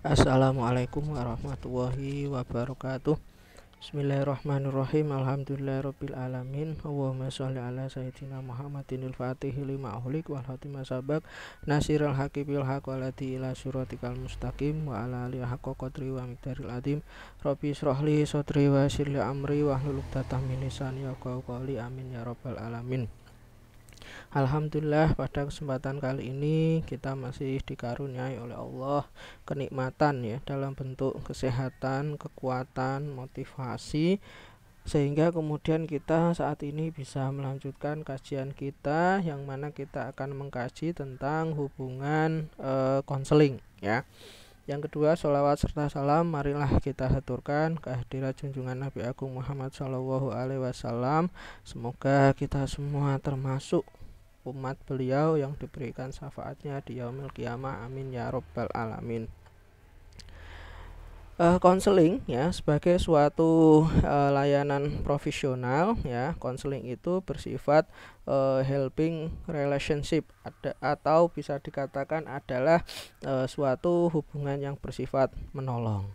Assalamualaikum warahmatullahi wabarakatuh. Bismillahirrahmanirrahim. Alhamdulillahirabbil alamin. Allahumma shalli ala sayyidina Muhammadinil Fatihi lima ughliq wal khatimah sabaq nasiril haqqi bil haqq walati ila siratikal mustaqim wa ala alihi haqqa qadri wa miqdaril azim. Rabbi shrah li sadri wa yassir li amri wahlul 'uqdatam min lisani yafqahu qawli. Amin ya rabbal alamin. Alhamdulillah, pada kesempatan kali ini kita masih dikaruniai oleh Allah kenikmatan ya dalam bentuk kesehatan, kekuatan, motivasi, sehingga kemudian kita saat ini bisa melanjutkan kajian kita yang mana kita akan mengkaji tentang hubungan konseling ya. Yang kedua, sholawat serta salam marilah kita haturkan kehadirat junjungan Nabi Agung Muhammad SAW. Semoga kita semua termasuk umat beliau yang diberikan syafaatnya di yaumil qiyamah. Amin ya rabbal alamin. Konseling ya sebagai suatu layanan profesional ya. Konseling itu bersifat helping relationship atau bisa dikatakan adalah suatu hubungan yang bersifat menolong.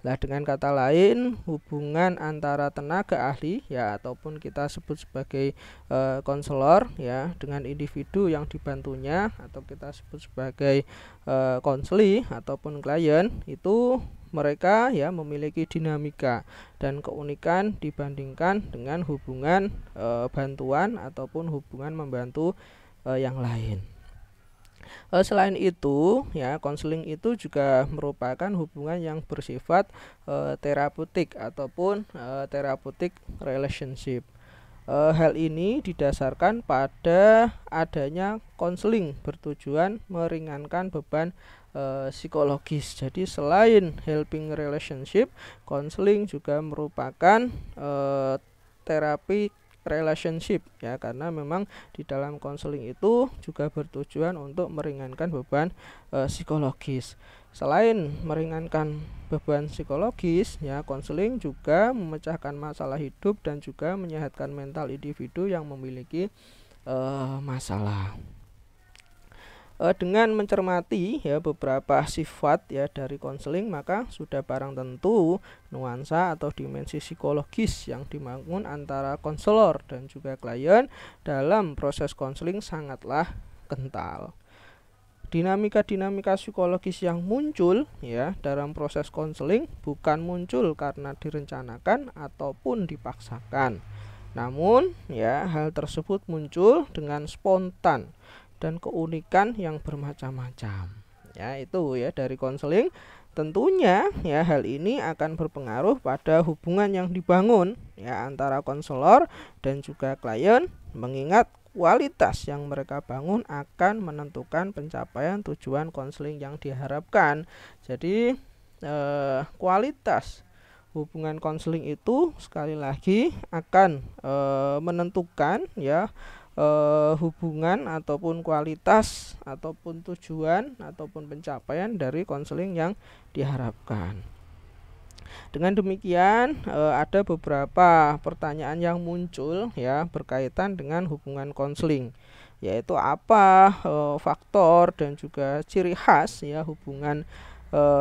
Nah, dengan kata lain, hubungan antara tenaga ahli ya ataupun kita sebut sebagai konselor ya dengan individu yang dibantunya atau kita sebut sebagai konseli ataupun klien, itu mereka ya memiliki dinamika dan keunikan dibandingkan dengan hubungan bantuan ataupun hubungan membantu yang lain. Selain itu ya, konseling itu juga merupakan hubungan yang bersifat terapeutik ataupun therapeutic relationship. Hal ini didasarkan pada adanya konseling bertujuan meringankan beban psikologis. Jadi selain helping relationship, konseling juga merupakan terapi relationship ya, karena memang di dalam konseling itu juga bertujuan untuk meringankan beban psikologis. Selain meringankan beban psikologis ya, konseling juga memecahkan masalah hidup dan juga menyehatkan mental individu yang memiliki masalah. Dengan mencermati ya beberapa sifat ya dari konseling, maka sudah barang tentu nuansa atau dimensi psikologis yang dibangun antara konselor dan juga klien dalam proses konseling sangatlah kental. Dinamika-dinamika psikologis yang muncul ya dalam proses konseling bukan muncul karena direncanakan ataupun dipaksakan. Namun ya hal tersebut muncul dengan spontan dan keunikan yang bermacam-macam. Ya, itu ya dari konseling. Tentunya ya hal ini akan berpengaruh pada hubungan yang dibangun ya antara konselor dan juga klien, mengingat kualitas yang mereka bangun akan menentukan pencapaian tujuan konseling yang diharapkan. Jadi kualitas hubungan konseling itu sekali lagi akan menentukan ya hubungan ataupun kualitas ataupun tujuan ataupun pencapaian dari konseling yang diharapkan. Dengan demikian ada beberapa pertanyaan yang muncul ya berkaitan dengan hubungan konseling, yaitu apa faktor dan juga ciri khas ya hubungan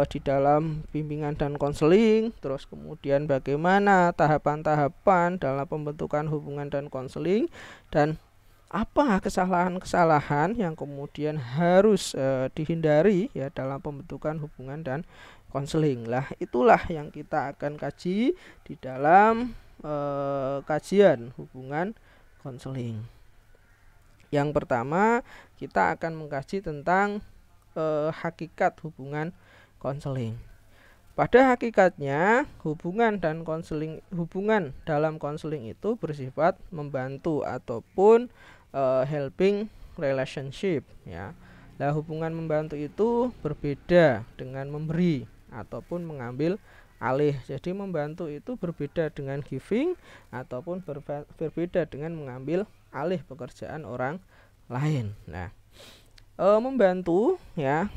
di dalam bimbingan dan konseling, terus kemudian bagaimana tahapan-tahapan dalam pembentukan hubungan dan konseling, dan apa kesalahan-kesalahan yang kemudian harus dihindari ya dalam pembentukan hubungan dan konseling. Lah, itulah yang kita akan kaji di dalam kajian hubungan konseling. Yang pertama, kita akan mengkaji tentang hakikat hubungan konseling. Pada hakikatnya, hubungan dalam konseling itu bersifat membantu ataupun helping relationship ya. Nah, hubungan membantu itu berbeda dengan memberi ataupun mengambil alih. Jadi membantu itu berbeda dengan giving ataupun berbeda dengan mengambil alih pekerjaan orang lain. Nah, membantu ya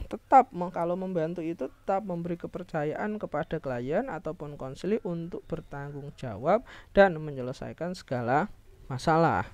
kalau membantu itu tetap memberi kepercayaan kepada klien ataupun konseli untuk bertanggung jawab dan menyelesaikan segala masalah.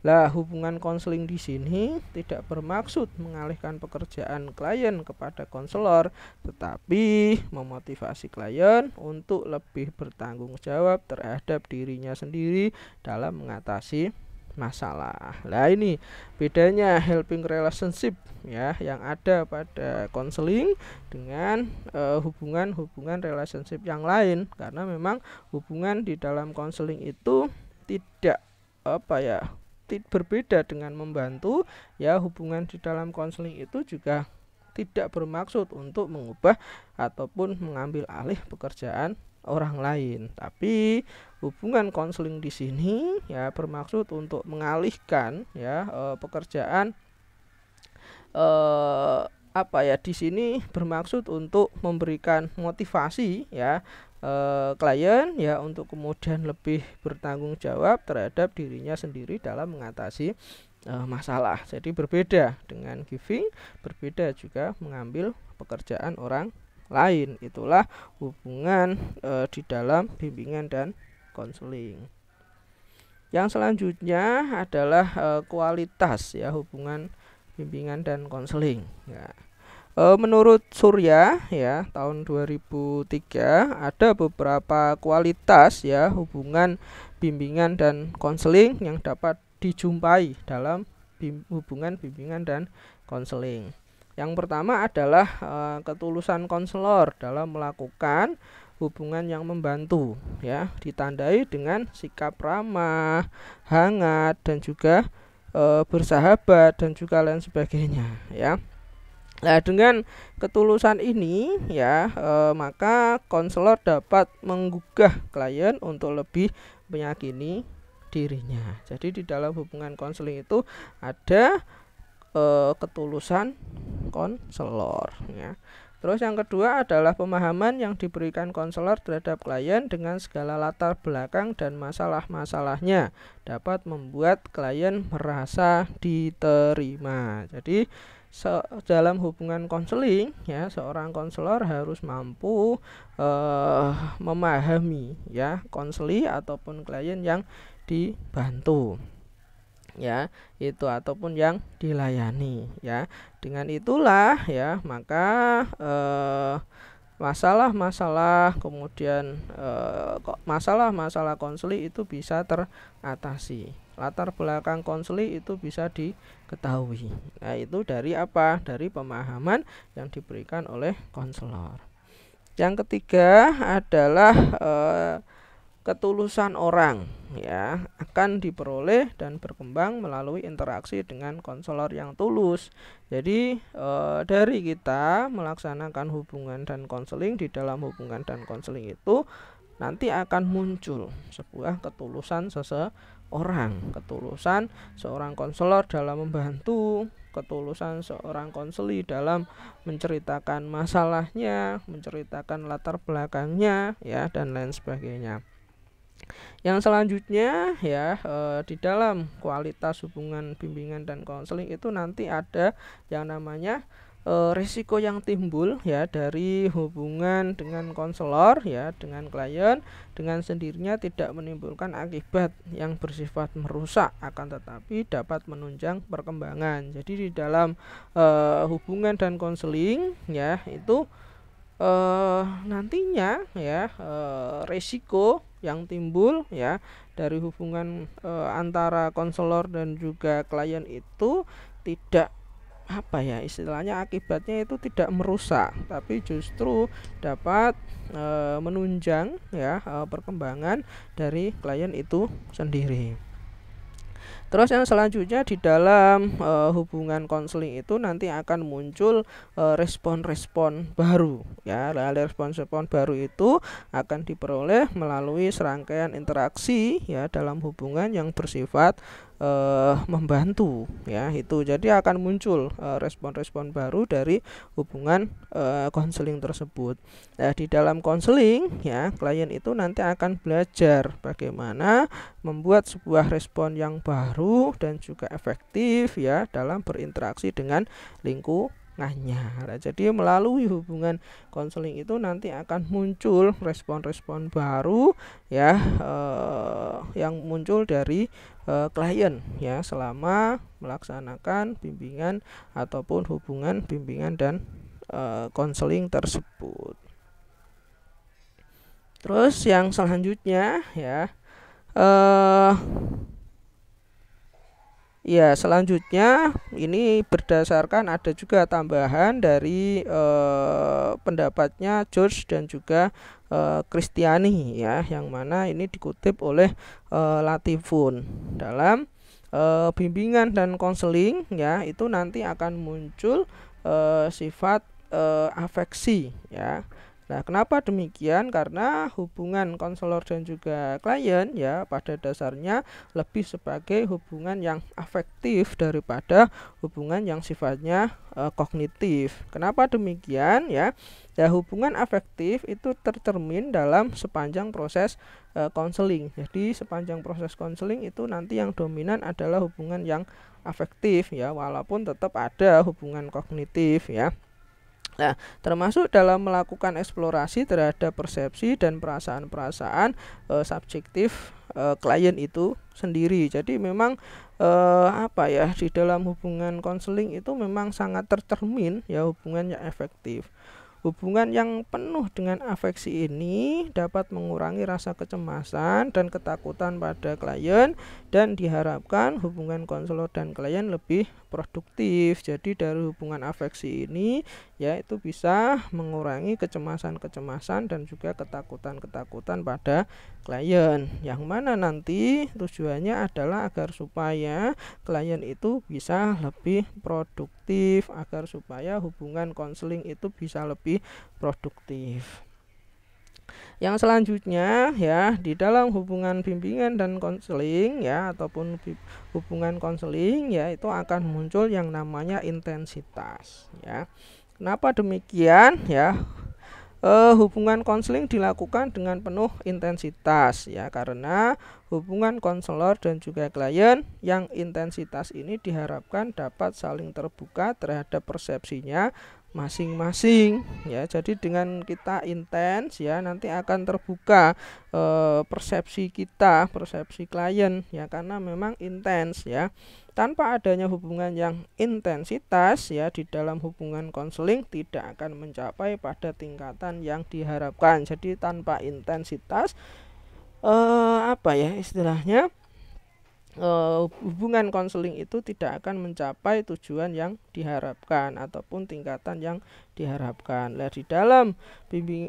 Lah, hubungan konseling di sini tidak bermaksud mengalihkan pekerjaan klien kepada konselor, tetapi memotivasi klien untuk lebih bertanggung jawab terhadap dirinya sendiri dalam mengatasi masalah. Nah, ini bedanya helping relationship ya yang ada pada konseling dengan hubungan-hubungan relationship yang lain, karena memang hubungan di dalam konseling itu tidak berbeda dengan membantu ya. Hubungan di dalam konseling itu juga tidak bermaksud untuk mengubah ataupun mengambil alih pekerjaan orang lain, tapi hubungan konseling di sini ya bermaksud untuk mengalihkan ya pekerjaan di sini bermaksud untuk memberikan motivasi ya klien ya untuk kemudian lebih bertanggung jawab terhadap dirinya sendiri dalam mengatasi masalah. Jadi berbeda dengan giving, berbeda juga mengambil pekerjaan orang lain. Itulah hubungan di dalam bimbingan dan konseling. Yang selanjutnya adalah kualitas ya hubungan bimbingan dan konseling ya. Menurut Surya ya tahun 2003 ada beberapa kualitas ya hubungan bimbingan dan konseling yang dapat dijumpai dalam hubungan bimbingan dan konseling. Yang pertama adalah ketulusan konselor dalam melakukan hubungan yang membantu ya, ditandai dengan sikap ramah, hangat dan juga bersahabat dan juga lain sebagainya ya. Nah, dengan ketulusan ini ya maka konselor dapat menggugah klien untuk lebih meyakini dirinya. Jadi di dalam hubungan konseling itu ada ketulusan konselor ya. Terus yang kedua adalah pemahaman yang diberikan konselor terhadap klien dengan segala latar belakang dan masalah-masalahnya dapat membuat klien merasa diterima. Jadi dalam hubungan konseling ya seorang konselor harus mampu memahami ya konseli ataupun klien yang dibantu ya itu ataupun yang dilayani ya. Dengan itulah ya maka masalah-masalah kemudian masalah-masalah konseli itu bisa teratasi. Latar belakang konseli itu bisa diketahui. Nah, itu dari apa? Dari pemahaman yang diberikan oleh konselor. Yang ketiga adalah ketulusan orang ya akan diperoleh dan berkembang melalui interaksi dengan konselor yang tulus. Jadi dari kita melaksanakan hubungan dan konseling, di dalam hubungan dan konseling itu nanti akan muncul sebuah ketulusan seseorang, ketulusan seorang konselor dalam membantu, ketulusan seorang konseli dalam menceritakan masalahnya, menceritakan latar belakangnya ya dan lain sebagainya. Yang selanjutnya ya di dalam kualitas hubungan bimbingan dan konseling itu nanti ada yang namanya risiko yang timbul ya dari hubungan dengan konselor ya dengan klien dengan sendirinya tidak menimbulkan akibat yang bersifat merusak, akan tetapi dapat menunjang perkembangan. Jadi di dalam hubungan dan konseling ya itu nantinya ya risiko yang timbul ya dari hubungan antara konselor dan juga klien itu tidak istilahnya akibatnya itu tidak merusak, tapi justru dapat menunjang ya perkembangan dari klien itu sendiri. Terus yang selanjutnya di dalam hubungan konseling itu nanti akan muncul respon-respon baru ya. Respon-respon baru itu akan diperoleh melalui serangkaian interaksi ya dalam hubungan yang bersifat membantu ya itu. Jadi akan muncul respon-respon baru dari hubungan konseling tersebut. Nah, di dalam konseling ya klien itu nanti akan belajar bagaimana membuat sebuah respon yang baru dan juga efektif ya dalam berinteraksi dengan lingkungan Nah, jadi melalui hubungan konseling itu nanti akan muncul respon-respon baru ya, yang muncul dari klien ya selama melaksanakan bimbingan ataupun hubungan bimbingan dan konseling tersebut. Terus yang selanjutnya ya, ya, selanjutnya ini berdasarkan ada juga tambahan dari pendapatnya George dan juga Kristiani ya, yang mana ini dikutip oleh Latifun. Dalam bimbingan dan konseling ya, itu nanti akan muncul sifat afeksi ya. Nah, kenapa demikian? Karena hubungan konselor dan juga klien ya pada dasarnya lebih sebagai hubungan yang afektif daripada hubungan yang sifatnya kognitif. Kenapa demikian ya? Ya, hubungan afektif itu tercermin dalam sepanjang proses konseling. Jadi sepanjang proses konseling itu nanti yang dominan adalah hubungan yang afektif ya, walaupun tetap ada hubungan kognitif ya. Nah, termasuk dalam melakukan eksplorasi terhadap persepsi dan perasaan-perasaan subjektif klien itu sendiri. Jadi memang di dalam hubungan konseling itu memang sangat tercermin ya hubungan yang efektif. Hubungan yang penuh dengan afeksi ini dapat mengurangi rasa kecemasan dan ketakutan pada klien dan diharapkan hubungan konselor dan klien lebih produktif. Jadi dari hubungan afeksi ini ya itu bisa mengurangi kecemasan-kecemasan dan juga ketakutan-ketakutan pada klien, yang mana nanti tujuannya adalah agar supaya klien itu bisa lebih produktif, agar supaya hubungan konseling itu bisa lebih produktif. Yang selanjutnya ya, di dalam hubungan bimbingan dan konseling ya ataupun hubungan konseling ya itu akan muncul yang namanya intensitas ya. Kenapa demikian ya? Hubungan konseling dilakukan dengan penuh intensitas ya, karena hubungan konselor dan juga klien yang intensitas ini diharapkan dapat saling terbuka terhadap persepsinya masing-masing ya. Jadi dengan kita intens ya nanti akan terbuka persepsi kita, persepsi klien ya, karena memang intens ya. Tanpa adanya hubungan yang intensitas ya di dalam hubungan konseling tidak akan mencapai pada tingkatan yang diharapkan. Jadi tanpa intensitas istilahnya hubungan konseling itu tidak akan mencapai tujuan yang diharapkan ataupun tingkatan yang diharapkan. Nah, di dalam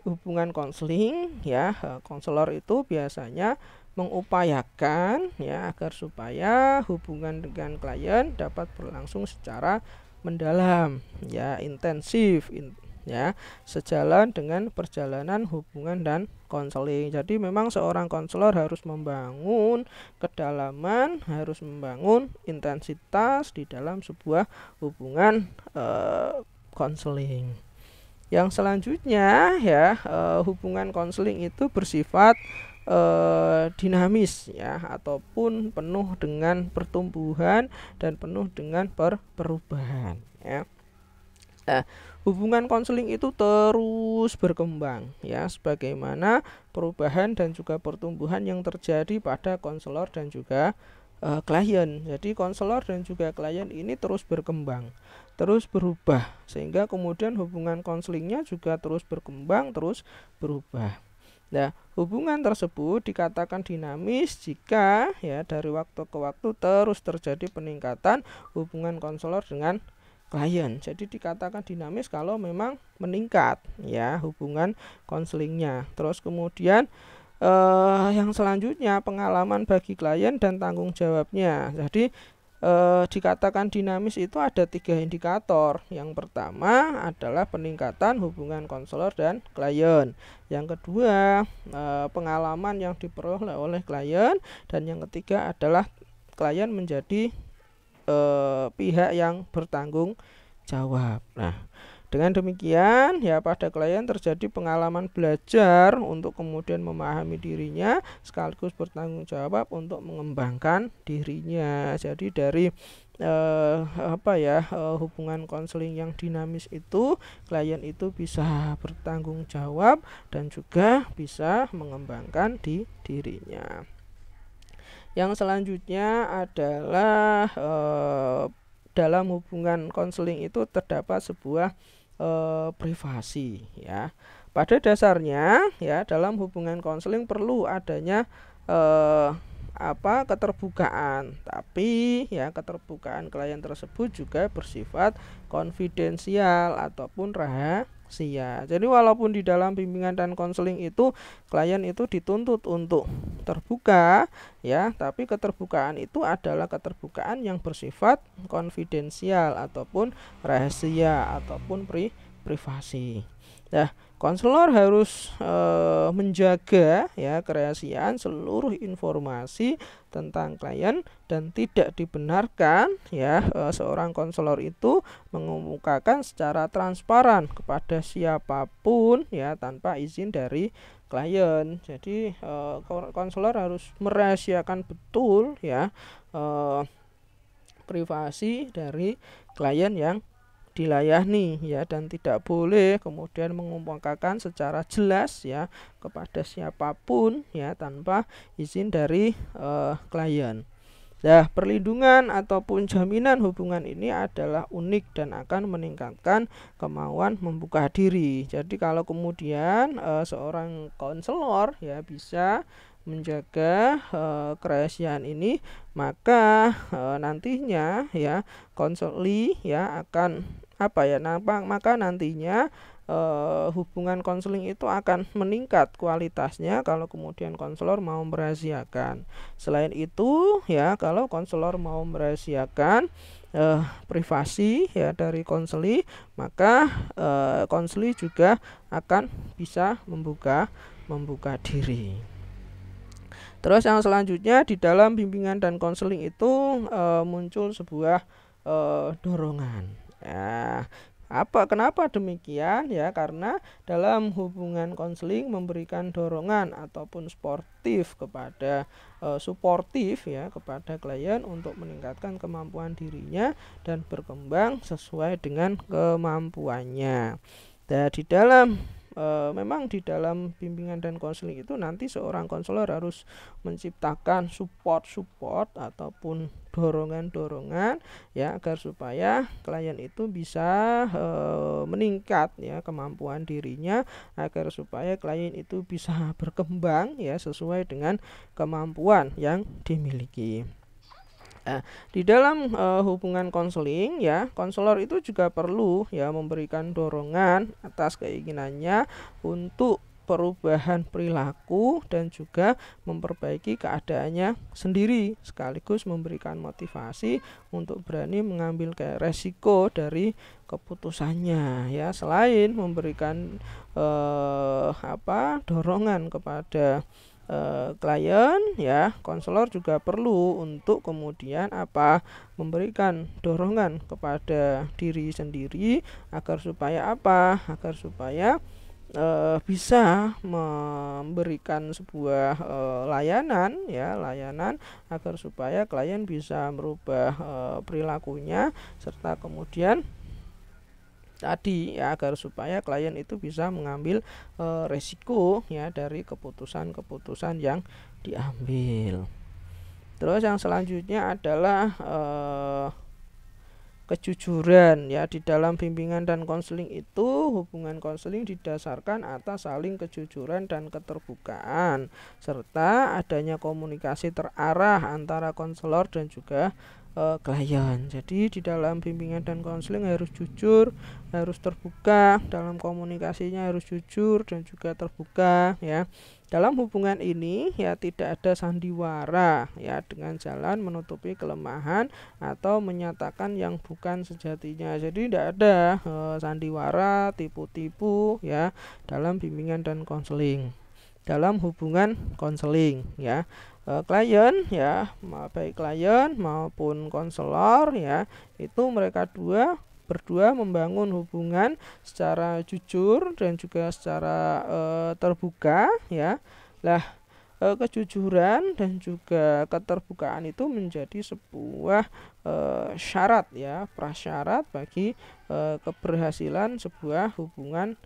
hubungan konseling ya, konselor itu biasanya mengupayakan ya agar supaya hubungan dengan klien dapat berlangsung secara mendalam ya, intensif ya, sejalan dengan perjalanan hubungan dan konseling. Jadi memang seorang konselor harus membangun kedalaman, harus membangun intensitas di dalam sebuah hubungan konseling. Yang selanjutnya ya, hubungan konseling itu bersifat dinamis ya, ataupun penuh dengan pertumbuhan dan penuh dengan perubahan ya. Nah, hubungan konseling itu terus berkembang ya, sebagaimana perubahan dan juga pertumbuhan yang terjadi pada konselor dan juga klien. Jadi konselor dan juga klien ini terus berkembang, terus berubah, sehingga kemudian hubungan konselingnya juga terus berkembang, terus berubah. Nah, hubungan tersebut dikatakan dinamis jika ya dari waktu ke waktu terus terjadi peningkatan hubungan konselor dengan klien. Jadi dikatakan dinamis kalau memang meningkat ya hubungan konselingnya. Terus kemudian yang selanjutnya pengalaman bagi klien dan tanggung jawabnya. Jadi dikatakan dinamis itu ada 3 indikator. Yang pertama adalah peningkatan hubungan konselor dan klien. Yang kedua pengalaman yang diperoleh oleh klien, dan yang ketiga adalah klien menjadi pihak yang bertanggung jawab. Nah, Dengan demikian ya pada klien terjadi pengalaman belajar untuk kemudian memahami dirinya sekaligus bertanggung jawab untuk mengembangkan dirinya. Jadi dari hubungan konseling yang dinamis itu klien itu bisa bertanggung jawab dan juga bisa mengembangkan dirinya. Yang selanjutnya adalah dalam hubungan konseling itu terdapat sebuah privasi ya. Pada dasarnya ya dalam hubungan konseling perlu adanya keterbukaan, tapi ya keterbukaan klien tersebut juga bersifat konfidensial ataupun rahasia. Jadi walaupun di dalam bimbingan dan konseling itu klien itu dituntut untuk terbuka ya, tapi keterbukaan itu adalah keterbukaan yang bersifat konfidensial ataupun rahasia ataupun privasi. Nah, konselor harus menjaga ya kerahasiaan seluruh informasi tentang klien dan tidak dibenarkan ya seorang konselor itu mengemukakan secara transparan kepada siapapun ya tanpa izin dari klien. Jadi konselor harus merahasiakan betul ya privasi dari klien yang dilayani ya, dan tidak boleh kemudian mengemukakan secara jelas ya kepada siapapun ya tanpa izin dari klien. Nah, perlindungan ataupun jaminan hubungan ini adalah unik dan akan meningkatkan kemauan membuka diri. Jadi kalau kemudian seorang konselor ya bisa menjaga kerahasiaan ini, maka nantinya ya konseli ya akan maka nantinya hubungan konseling itu akan meningkat kualitasnya kalau kemudian konselor mau merahasiakan. Selain itu ya kalau konselor mau merahasiakan privasi ya dari konseli, maka konseli juga akan bisa membuka diri. Terus yang selanjutnya di dalam bimbingan dan konseling itu muncul sebuah dorongan. Ya, kenapa demikian ya? Karena dalam hubungan konseling memberikan dorongan ataupun suportif kepada klien untuk meningkatkan kemampuan dirinya dan berkembang sesuai dengan kemampuannya. Dan memang di dalam bimbingan dan konseling itu nanti seorang konselor harus menciptakan support ataupun dorongan ya agar supaya klien itu bisa meningkat ya kemampuan dirinya, agar supaya klien itu bisa berkembang ya sesuai dengan kemampuan yang dimiliki. Nah, di dalam hubungan konseling ya, konselor itu juga perlu ya memberikan dorongan atas keinginannya untuk perubahan perilaku dan juga memperbaiki keadaannya sendiri, sekaligus memberikan motivasi untuk berani mengambil resiko dari keputusannya ya. Selain memberikan dorongan kepada klien ya, konselor juga perlu untuk kemudian memberikan dorongan kepada diri sendiri agar supaya bisa memberikan sebuah layanan agar supaya klien bisa merubah perilakunya, serta kemudian tadi ya agar supaya klien itu bisa mengambil resiko ya dari keputusan yang diambil. Terus yang selanjutnya adalah kejujuran ya. Di dalam bimbingan dan konseling itu hubungan konseling didasarkan atas saling kejujuran dan keterbukaan serta adanya komunikasi terarah antara konselor dan juga klien. Jadi di dalam bimbingan dan konseling harus jujur, harus terbuka, dalam komunikasinya harus jujur dan juga terbuka ya. Dalam hubungan ini ya tidak ada sandiwara ya dengan jalan menutupi kelemahan atau menyatakan yang bukan sejatinya. Jadi tidak ada sandiwara, tipu-tipu ya dalam bimbingan dan konseling. Dalam hubungan konseling ya, klien ya, baik klien maupun konselor ya, itu mereka dua berdua membangun hubungan secara jujur dan juga secara terbuka, ya. Lah, kejujuran dan juga keterbukaan itu menjadi sebuah syarat, ya, prasyarat bagi keberhasilan sebuah hubungan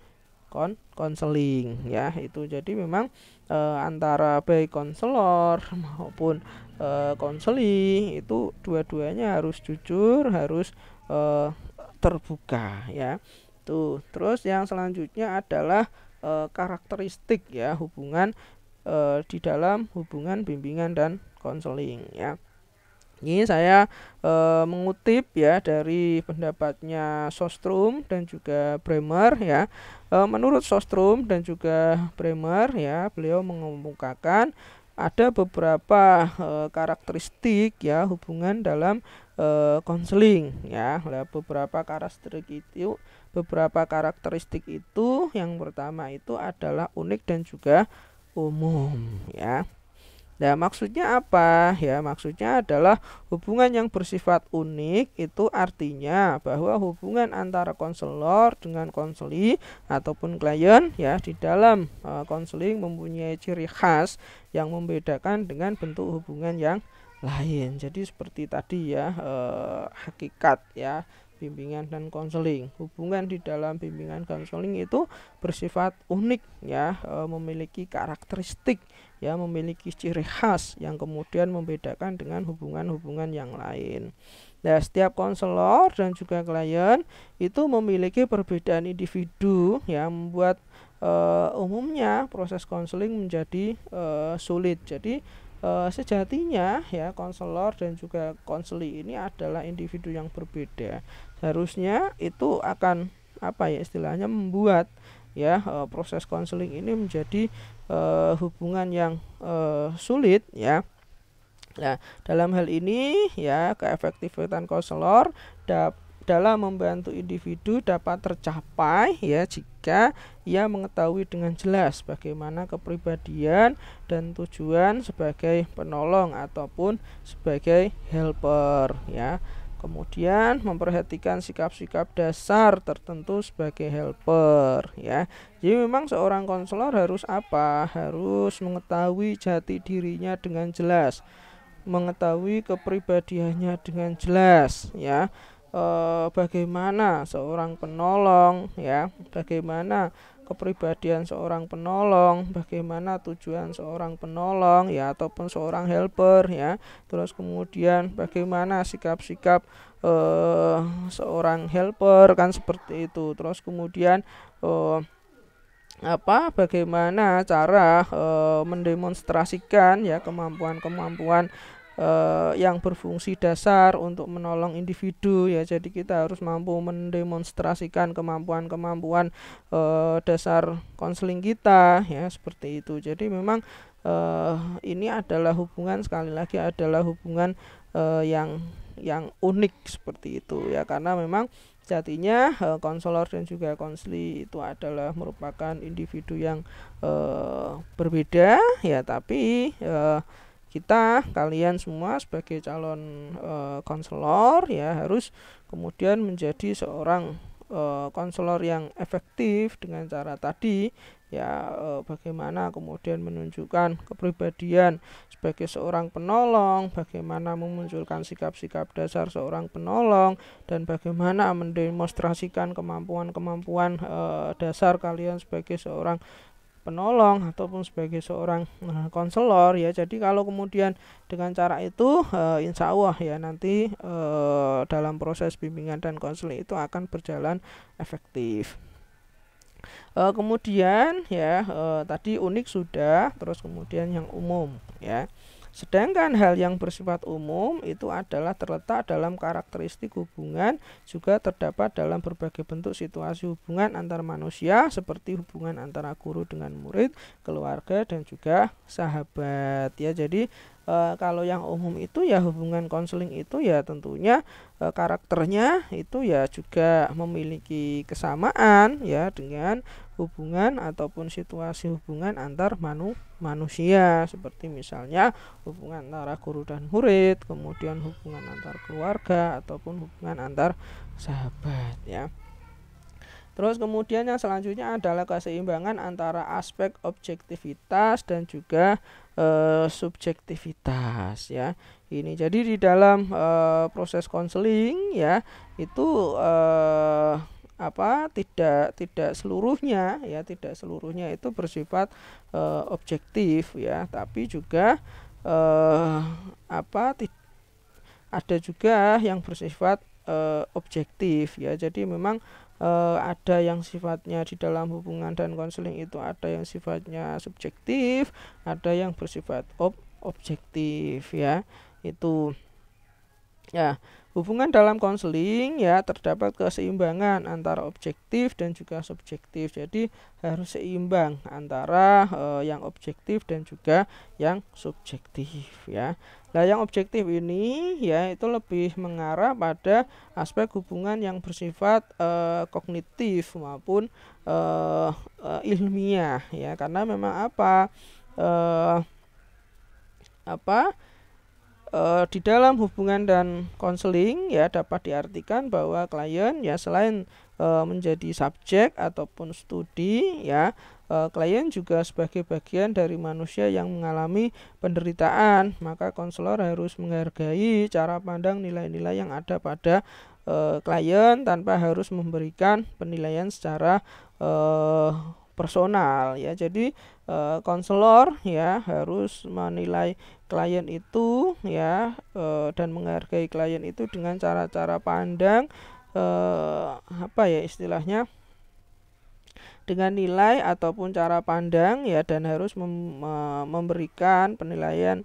konseling, ya. Itu jadi memang antara baik konselor maupun konseli itu dua-duanya harus jujur, harus terbuka, ya. Tuh, terus yang selanjutnya adalah karakteristik, ya, hubungan di dalam hubungan bimbingan dan konseling, ya. Ini saya mengutip, ya, dari pendapatnya Sostrom dan juga Bremer, ya. Menurut Sostrom dan juga Bremer, ya, beliau mengemukakan ada beberapa karakteristik, ya, hubungan dalam konseling, ya. Beberapa karakteristik itu yang pertama itu adalah unik dan juga umum, ya. Nah, maksudnya apa? Ya, maksudnya adalah hubungan yang bersifat unik itu artinya bahwa hubungan antara konselor dengan konseli ataupun klien, ya, di dalam konseling mempunyai ciri khas yang membedakan dengan bentuk hubungan yang lain. Jadi seperti tadi, ya, hakikat, ya, bimbingan dan konseling. Hubungan di dalam bimbingan konseling itu bersifat unik, ya, memiliki karakteristik, ya, memiliki ciri khas yang kemudian membedakan dengan hubungan-hubungan yang lain. Nah, setiap konselor dan juga klien itu memiliki perbedaan individu yang membuat umumnya proses konseling menjadi sulit. Jadi sejatinya, ya, konselor dan juga konseli ini adalah individu yang berbeda. Harusnya itu akan apa, ya, istilahnya membuat, ya, proses konseling ini menjadi hubungan yang sulit, ya. Nah, dalam hal ini, ya, keefektifan konselor dalam membantu individu dapat tercapai, ya, jika ia mengetahui dengan jelas bagaimana kepribadian dan tujuan sebagai penolong ataupun sebagai helper, ya. Kemudian memperhatikan sikap-sikap dasar tertentu sebagai helper, ya. Jadi memang seorang konselor harus apa? Harus mengetahui jati dirinya dengan jelas, mengetahui kepribadiannya dengan jelas, ya. Bagaimana seorang penolong, ya, bagaimana kepribadian seorang penolong, bagaimana tujuan seorang penolong, ya, ataupun seorang helper, ya. Terus kemudian bagaimana sikap-sikap seorang helper, kan seperti itu. Terus kemudian bagaimana cara mendemonstrasikan, ya, kemampuan-kemampuan yang berfungsi dasar untuk menolong individu, ya. Jadi kita harus mampu mendemonstrasikan kemampuan-kemampuan dasar konseling kita, ya, seperti itu. Jadi memang ini adalah hubungan, sekali lagi adalah hubungan yang unik seperti itu, ya, karena memang sejatinya konselor dan juga konseli itu adalah merupakan individu yang berbeda, ya, tapi kalian semua sebagai calon konselor, ya, harus kemudian menjadi seorang konselor yang efektif dengan cara tadi, ya, bagaimana kemudian menunjukkan kepribadian sebagai seorang penolong, bagaimana memunculkan sikap-sikap dasar seorang penolong, dan bagaimana mendemonstrasikan kemampuan-kemampuan dasar kalian sebagai seorang penolong ataupun sebagai seorang konselor, ya. Jadi kalau kemudian dengan cara itu insya Allah, ya, nanti dalam proses bimbingan dan konseling itu akan berjalan efektif. Kemudian, ya, tadi unik sudah, terus kemudian yang umum, ya. Sedangkan hal yang bersifat umum itu adalah terletak dalam karakteristik hubungan, juga terdapat dalam berbagai bentuk situasi hubungan antar manusia, seperti hubungan antara guru dengan murid, keluarga, dan juga sahabat, ya. Jadi Kalau yang umum itu ya hubungan konseling itu ya tentunya karakternya itu ya juga memiliki kesamaan ya dengan hubungan ataupun situasi hubungan antar manusia, seperti misalnya hubungan antara guru dan murid, kemudian hubungan antar keluarga ataupun hubungan antar sahabat ya. Terus kemudian yang selanjutnya adalah keseimbangan antara aspek objektivitas dan juga subjektivitas ya. Ini jadi di dalam proses konseling ya itu tidak seluruhnya ya, tidak seluruhnya itu bersifat objektif ya, tapi juga ada juga yang bersifat objektif ya. Jadi memang ada yang sifatnya di dalam hubungan dan konseling itu ada yang sifatnya subjektif, ada yang bersifat objektif ya. Itu ya, hubungan dalam konseling ya terdapat keseimbangan antara objektif dan juga subjektif. Jadi harus seimbang antara yang objektif dan juga yang subjektif ya. Nah, yang objektif ini ya itu lebih mengarah pada aspek hubungan yang bersifat kognitif maupun ilmiah ya. Karena memang di dalam hubungan dan konseling ya dapat diartikan bahwa klien ya selain menjadi subjek ataupun studi ya, klien juga sebagai bagian dari manusia yang mengalami penderitaan. Maka konselor harus menghargai cara pandang nilai-nilai yang ada pada klien tanpa harus memberikan penilaian secara personal ya. Jadi konselor ya harus menilai klien itu ya dan menghargai klien itu dengan cara-cara pandang istilahnya dengan nilai ataupun cara pandang ya, dan harus memberikan penilaian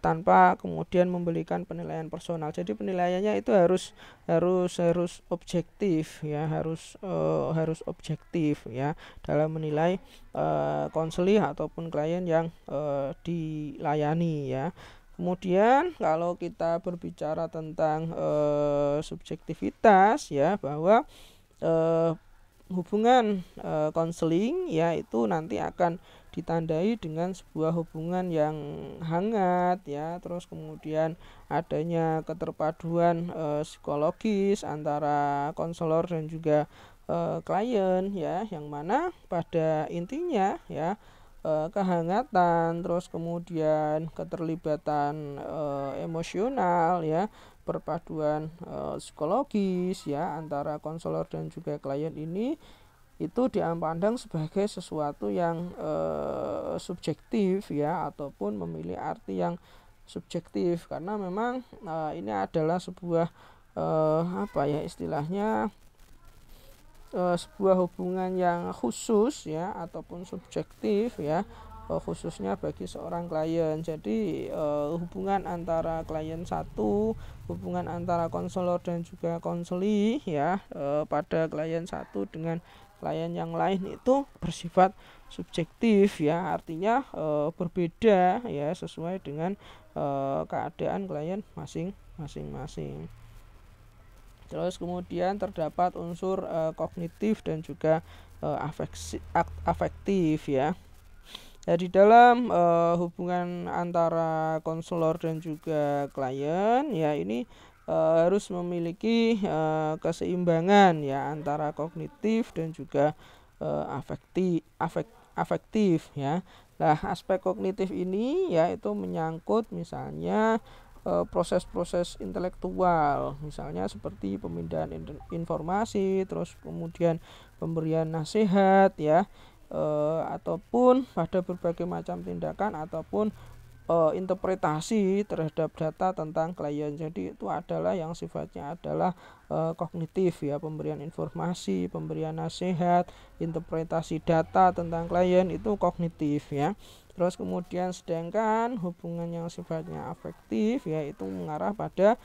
tanpa kemudian memberikan penilaian personal. Jadi penilaiannya itu harus objektif ya, harus objektif ya dalam menilai konseling ataupun klien yang dilayani ya. Kemudian kalau kita berbicara tentang subjektivitas ya, bahwa hubungan konseling ya itu nanti akan ditandai dengan sebuah hubungan yang hangat ya, terus kemudian adanya keterpaduan psikologis antara konselor dan juga klien ya, yang mana pada intinya ya kehangatan, terus kemudian keterlibatan emosional ya, perpaduan psikologis ya antara konselor dan juga klien ini itu dipandang sebagai sesuatu yang subjektif ya, ataupun memiliki arti yang subjektif, karena memang ini adalah sebuah istilahnya sebuah hubungan yang khusus ya ataupun subjektif ya, khususnya bagi seorang klien. Jadi hubungan antara klien satu, hubungan antara konselor dan juga konseli ya pada klien satu dengan klien yang lain itu bersifat subjektif ya, artinya berbeda ya sesuai dengan keadaan klien masing-masing. Terus kemudian terdapat unsur kognitif dan juga afektif ya. Jadi dalam hubungan antara konselor dan juga klien ya, ini harus memiliki keseimbangan ya antara kognitif dan juga afektif ya. Nah, aspek kognitif ini ya itu menyangkut misalnya proses-proses intelektual, misalnya seperti pemindahan informasi, terus kemudian pemberian nasihat ya, ataupun pada berbagai macam tindakan ataupun interpretasi terhadap data tentang klien. Jadi itu adalah yang sifatnya adalah kognitif ya, pemberian informasi, pemberian nasihat, interpretasi data tentang klien itu kognitif ya. Terus kemudian sedangkan hubungan yang sifatnya afektif yaitu mengarah pada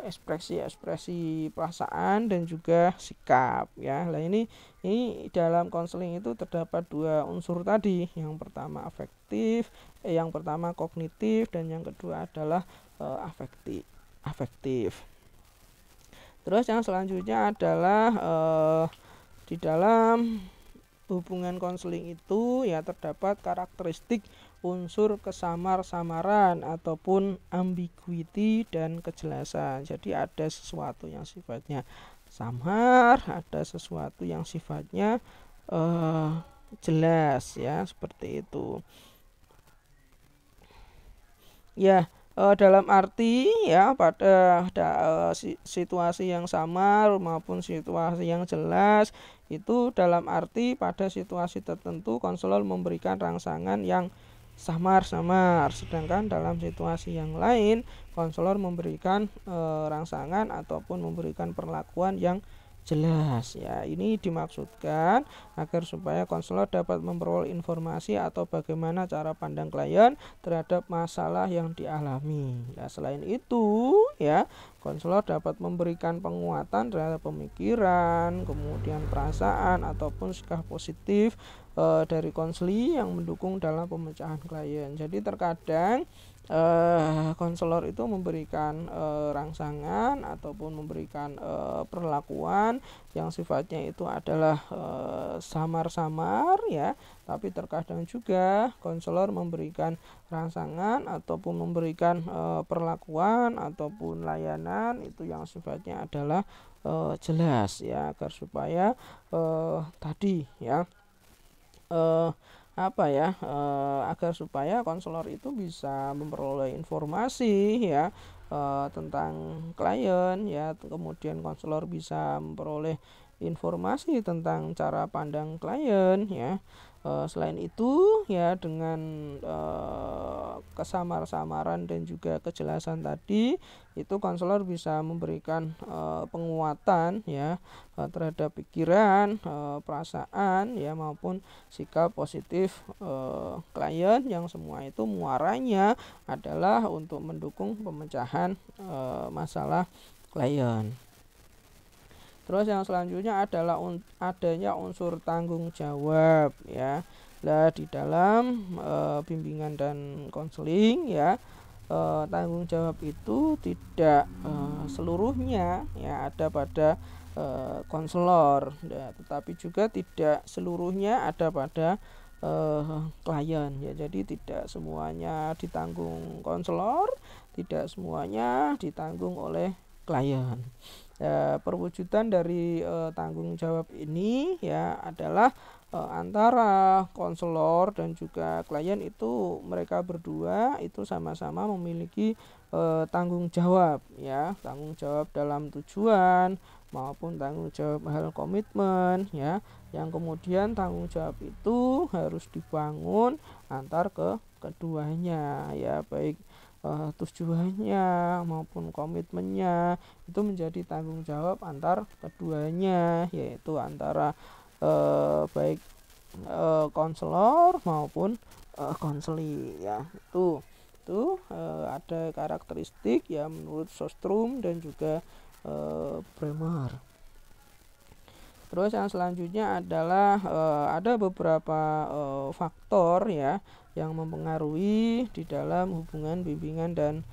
ekspresi-ekspresi perasaan dan juga sikap ya. Nah ini dalam konseling itu terdapat dua unsur tadi. Yang pertama yang pertama kognitif dan yang kedua adalah afektif. Terus yang selanjutnya adalah di dalam hubungan konseling itu ya terdapat karakteristik unsur kesamar-samaran ataupun ambiguity dan kejelasan. Jadi ada sesuatu yang sifatnya samar, ada sesuatu yang sifatnya jelas ya, seperti itu. Ya, dalam arti ya pada situasi yang samar maupun situasi yang jelas itu dalam arti pada situasi tertentu konselor memberikan rangsangan yang samar-samar, sedangkan dalam situasi yang lain konselor memberikan rangsangan ataupun memberikan perlakuan yang jelas ya. Ini dimaksudkan agar supaya konselor dapat memperoleh informasi atau bagaimana cara pandang klien terhadap masalah yang dialami. Nah, selain itu ya, konselor dapat memberikan penguatan terhadap pemikiran, kemudian perasaan ataupun sikap positif dari konseling yang mendukung dalam pemecahan klien. Jadi terkadang konselor itu memberikan rangsangan ataupun memberikan perlakuan yang sifatnya itu adalah samar-samar ya, tapi terkadang juga konselor memberikan rangsangan ataupun memberikan perlakuan ataupun layanan itu yang sifatnya adalah jelas ya, agar supaya tadi ya agar supaya konselor itu bisa memperoleh informasi ya tentang klien ya, kemudian konselor bisa memperoleh informasi tentang cara pandang klien ya. Selain itu ya, dengan kesamar-samaran dan juga kejelasan tadi itu konselor bisa memberikan penguatan ya terhadap pikiran, perasaan ya maupun sikap positif klien yang semua itu muaranya adalah untuk mendukung pemecahan masalah klien. Terus yang selanjutnya adalah adanya unsur tanggung jawab ya. Nah, di dalam bimbingan dan konseling ya, tanggung jawab itu tidak seluruhnya ya ada pada konselor ya, tetapi juga tidak seluruhnya ada pada klien ya. Jadi tidak semuanya ditanggung konselor, tidak semuanya ditanggung oleh klien. Perwujudan dari tanggung jawab ini ya adalah antara konselor dan juga klien itu mereka berdua itu sama-sama memiliki tanggung jawab ya, tanggung jawab dalam tujuan maupun tanggung jawab hal komitmen ya, yang kemudian tanggung jawab itu harus dibangun antar keduanya ya, baik tujuannya maupun komitmennya itu menjadi tanggung jawab antar keduanya, yaitu antara baik konselor maupun konseli ya. Itu ada karakteristik ya menurut Sostrom dan juga Bremer. Terus yang selanjutnya adalah ada beberapa faktor ya yang mempengaruhi di dalam hubungan bimbingan dan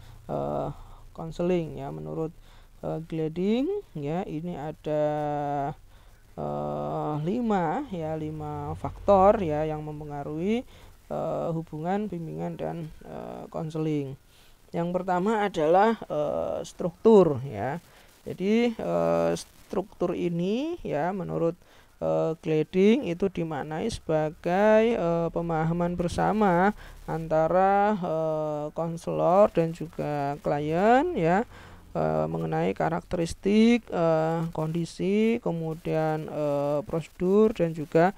konseling ya. Menurut Glading ya, ini ada 5 faktor ya yang mempengaruhi hubungan bimbingan dan konseling. Yang pertama adalah struktur ya. Jadi struktur ini ya menurut Glading itu dimaknai sebagai pemahaman bersama antara konselor dan juga klien ya mengenai karakteristik, kondisi, kemudian prosedur dan juga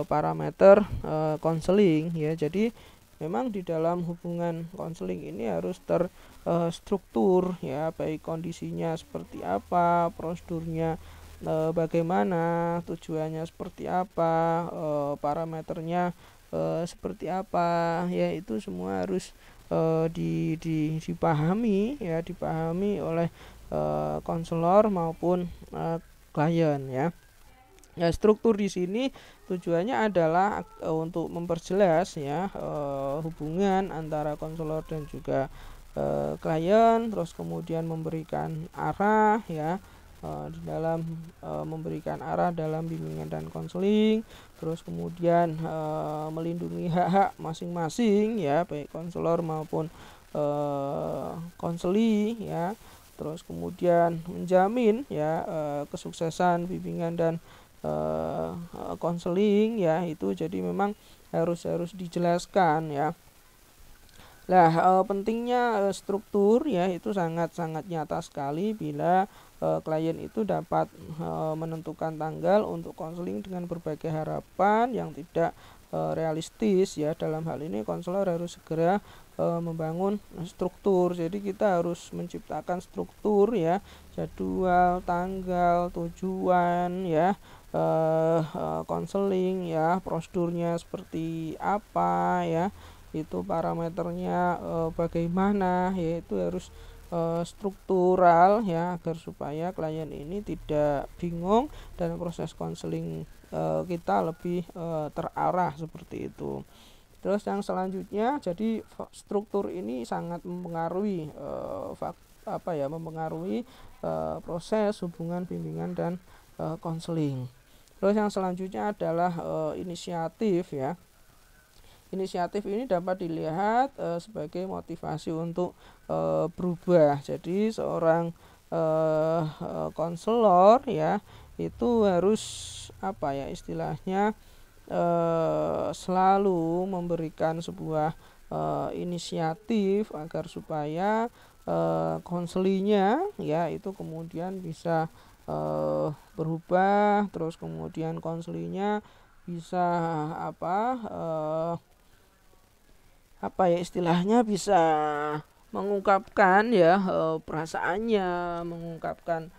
parameter konseling ya. Jadi memang di dalam hubungan konseling ini harus terstruktur ya, baik kondisinya seperti apa, prosedurnya bagaimana, tujuannya seperti apa, parameternya seperti apa, ya itu semua harus dipahami ya, dipahami oleh konselor maupun klien ya. Ya, struktur di sini tujuannya adalah untuk memperjelas ya hubungan antara konselor dan juga klien, terus kemudian memberikan arah ya di dalam memberikan arah dalam bimbingan dan konseling, terus kemudian melindungi hak-hak masing-masing ya, baik konselor maupun konseli ya, terus kemudian menjamin ya kesuksesan bimbingan dan konseling ya, itu jadi memang harus dijelaskan ya. Nah, pentingnya struktur ya itu sangat nyata sekali bila klien itu dapat menentukan tanggal untuk konseling dengan berbagai harapan yang tidak realistis ya. Dalam hal ini konselor harus segera membangun struktur. Jadi kita harus menciptakan struktur ya, jadwal, tanggal, tujuan ya, konseling ya, prosedurnya seperti apa ya, itu parameternya bagaimana, yaitu harus struktural ya, agar supaya klien ini tidak bingung dan proses konseling kita lebih terarah seperti itu. Terus yang selanjutnya, jadi struktur ini sangat mempengaruhi mempengaruhi proses hubungan bimbingan dan konseling. Terus yang selanjutnya adalah inisiatif ya. Inisiatif ini dapat dilihat sebagai motivasi untuk berubah. Jadi seorang konselor ya itu harus istilahnya selalu memberikan sebuah inisiatif agar supaya konselinya ya itu kemudian bisa berubah, terus kemudian konselinya bisa istilahnya bisa mengungkapkan ya perasaannya, mengungkapkan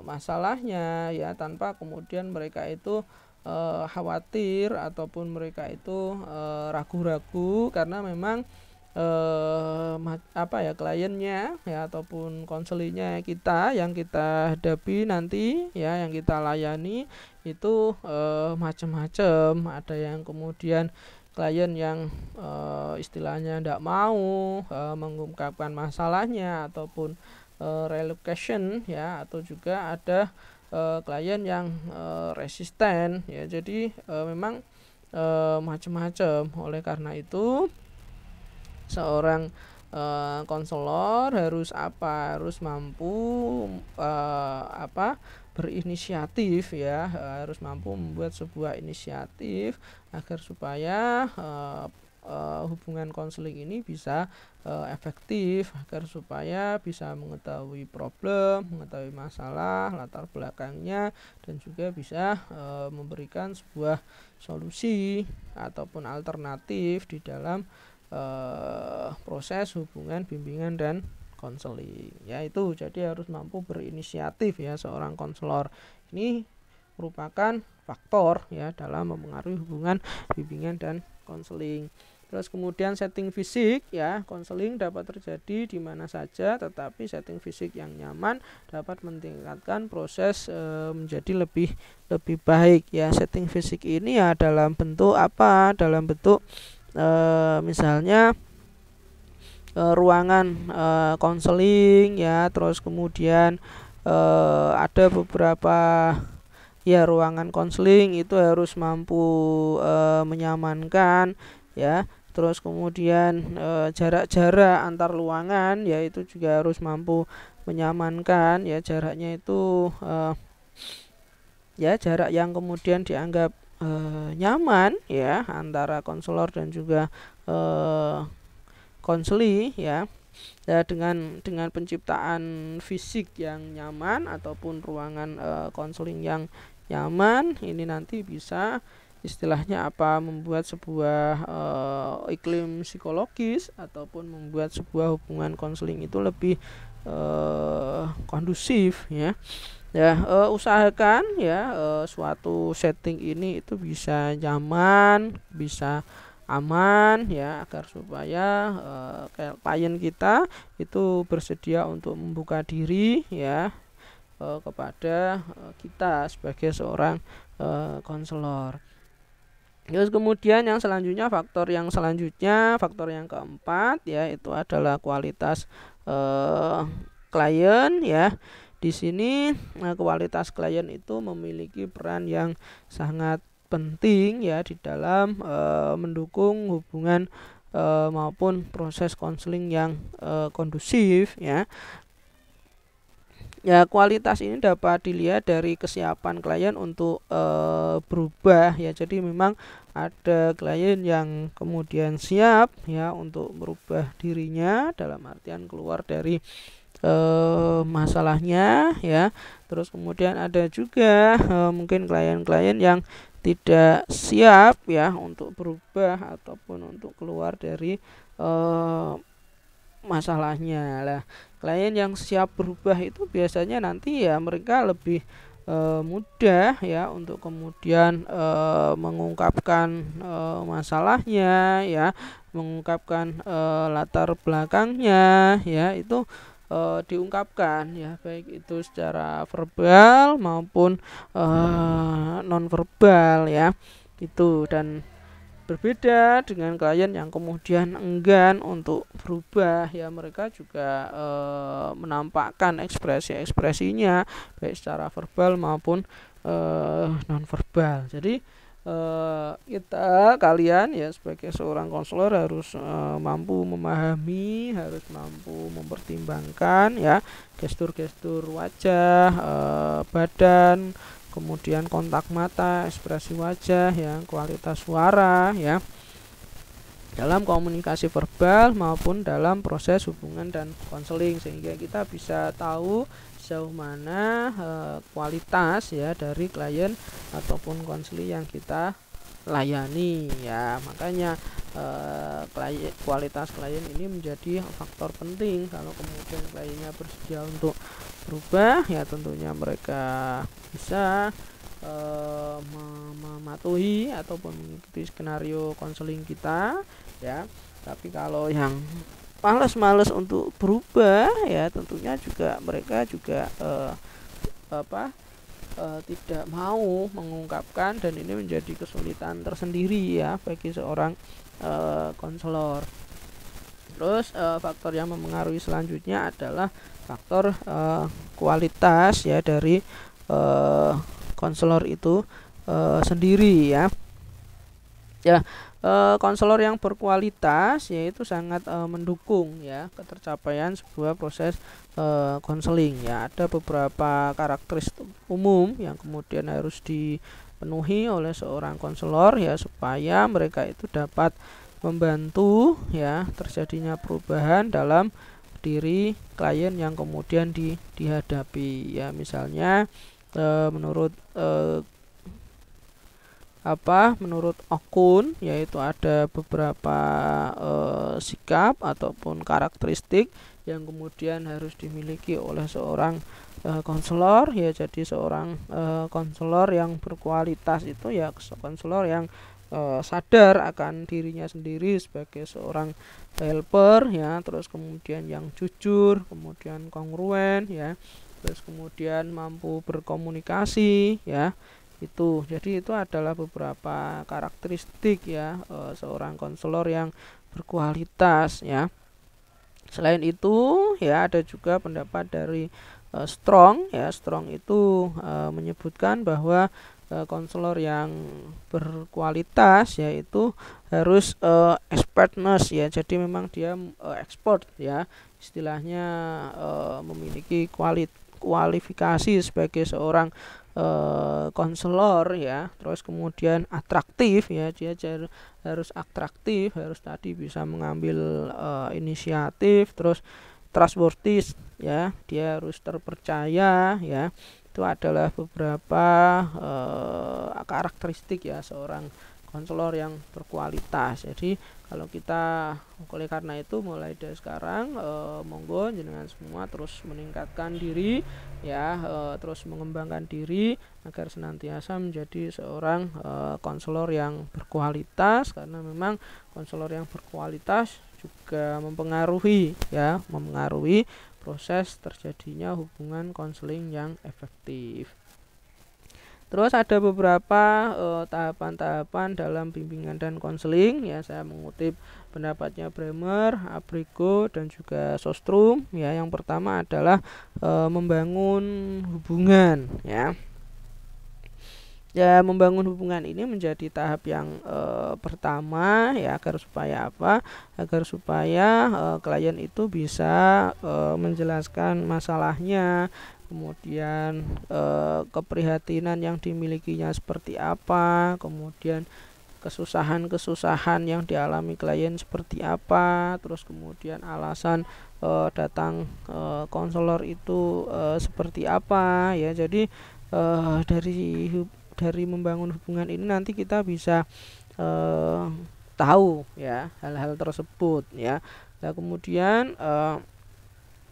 masalahnya ya, tanpa kemudian mereka itu khawatir ataupun mereka itu ragu-ragu, karena memang kliennya ya ataupun konselinya kita yang kita hadapi nanti ya, yang kita layani itu macam-macam. Ada yang kemudian klien yang istilahnya tidak mau mengungkapkan masalahnya ataupun relocation ya, atau juga ada klien yang resisten ya. Jadi memang macam-macam. Oleh karena itu seorang konselor harus mampu berinisiatif ya, harus mampu membuat sebuah inisiatif agar supaya hubungan konseling ini bisa efektif, agar supaya bisa mengetahui problem, mengetahui masalah, latar belakangnya, dan juga bisa memberikan sebuah solusi ataupun alternatif di dalam proses hubungan bimbingan dan konseling ya. Itu jadi harus mampu berinisiatif ya seorang konselor. Ini merupakan faktor ya dalam mempengaruhi hubungan bimbingan dan konseling. Terus kemudian setting fisik ya, konseling dapat terjadi di mana saja, tetapi setting fisik yang nyaman dapat meningkatkan proses menjadi lebih baik ya. Setting fisik ini ya dalam bentuk apa? Dalam bentuk misalnya ruangan konseling ya, terus kemudian ada beberapa ya ruangan konseling itu harus mampu menyamankan ya. Terus kemudian jarak-jarak antar ruangan ya itu juga harus mampu menyamankan ya, jaraknya itu ya jarak yang kemudian dianggap nyaman ya antara konselor dan juga konseli ya. Ya, dengan penciptaan fisik yang nyaman ataupun ruangan konseling yang nyaman, ini nanti bisa istilahnya membuat sebuah iklim psikologis ataupun membuat sebuah hubungan konseling itu lebih kondusif ya. Ya, usahakan ya suatu setting ini itu bisa nyaman, bisa aman ya, agar supaya klien kita itu bersedia untuk membuka diri ya kepada kita sebagai seorang konselor. Terus kemudian yang selanjutnya, faktor yang keempat ya, itu adalah kualitas klien ya. Di sini kualitas klien itu memiliki peran yang sangat penting ya di dalam mendukung hubungan maupun proses konseling yang kondusif ya. Ya, kualitas ini dapat dilihat dari kesiapan klien untuk berubah ya. Jadi memang ada klien yang kemudian siap ya untuk merubah dirinya, dalam artian keluar dari masalahnya ya. Terus kemudian ada juga mungkin klien-klien yang tidak siap ya untuk berubah ataupun untuk keluar dari masalahnya lah. Klien yang siap berubah itu biasanya nanti ya mereka lebih mudah ya untuk kemudian mengungkapkan masalahnya ya, mengungkapkan latar belakangnya ya, itu diungkapkan ya, baik itu secara verbal maupun non verbal ya itu. Dan berbeda dengan klien yang kemudian enggan untuk berubah ya, mereka juga menampakkan ekspresi-ekspresinya baik secara verbal maupun non verbal. Jadi kalian ya sebagai seorang konselor harus mampu memahami, harus mampu mempertimbangkan ya gestur-gestur wajah, badan, kemudian kontak mata, ekspresi wajah ya, kualitas suara ya, dalam komunikasi verbal maupun dalam proses hubungan dan konseling, sehingga kita bisa tahu sejauh mana kualitas ya dari klien ataupun konseling yang kita layani ya. Makanya kualitas klien ini menjadi faktor penting. Kalau kemudian kliennya bersedia untuk berubah ya, tentunya mereka bisa mematuhi ataupun mengikuti skenario konseling kita ya. Tapi kalau yang males untuk berubah ya, tentunya juga mereka juga tidak mau mengungkapkan, dan ini menjadi kesulitan tersendiri ya bagi seorang konselor. Terus faktor yang mempengaruhi selanjutnya adalah faktor kualitas ya dari konselor itu sendiri ya. Ya, konselor yang berkualitas yaitu sangat mendukung ya ketercapaian sebuah proses konseling ya. Ada beberapa karakteristik umum yang kemudian harus dipenuhi oleh seorang konselor ya, supaya mereka itu dapat membantu ya terjadinya perubahan dalam diri klien yang kemudian dihadapi ya. Misalnya menurut Okun, yaitu ada beberapa sikap ataupun karakteristik yang kemudian harus dimiliki oleh seorang konselor ya. Jadi seorang konselor yang berkualitas itu ya konselor yang sadar akan dirinya sendiri sebagai seorang helper ya, terus kemudian yang jujur, kemudian kongruen ya, terus kemudian mampu berkomunikasi ya. Itu jadi itu adalah beberapa karakteristik ya seorang konselor yang berkualitas ya. Selain itu ya ada juga pendapat dari Strong ya. Strong itu menyebutkan bahwa konselor yang berkualitas yaitu harus expertness ya. Jadi memang dia expert ya, istilahnya memiliki kualifikasi sebagai seorang konselor ya. Terus kemudian atraktif ya, dia harus atraktif, harus tadi bisa mengambil inisiatif. Terus trustworthy ya, dia harus terpercaya ya. Itu adalah beberapa karakteristik ya seorang konselor yang berkualitas. Jadi kalau kita, oleh karena itu mulai dari sekarang monggo jenengan semua terus meningkatkan diri ya, terus mengembangkan diri agar senantiasa menjadi seorang konselor yang berkualitas, karena memang konselor yang berkualitas juga mempengaruhi proses terjadinya hubungan konseling yang efektif. Terus ada beberapa tahapan-tahapan dalam bimbingan dan konseling ya, saya mengutip pendapatnya Bremer, Abrigo dan juga Sostrom ya. Yang pertama adalah membangun hubungan ya. Ya, membangun hubungan ini menjadi tahap yang pertama ya, agar supaya apa? Agar supaya klien itu bisa menjelaskan masalahnya, kemudian keprihatinan yang dimilikinya seperti apa, kemudian kesusahan-kesusahan yang dialami klien seperti apa, terus kemudian alasan datang konselor itu seperti apa ya. Jadi dari membangun hubungan ini nanti kita bisa tahu ya hal-hal tersebut ya. Nah, kemudian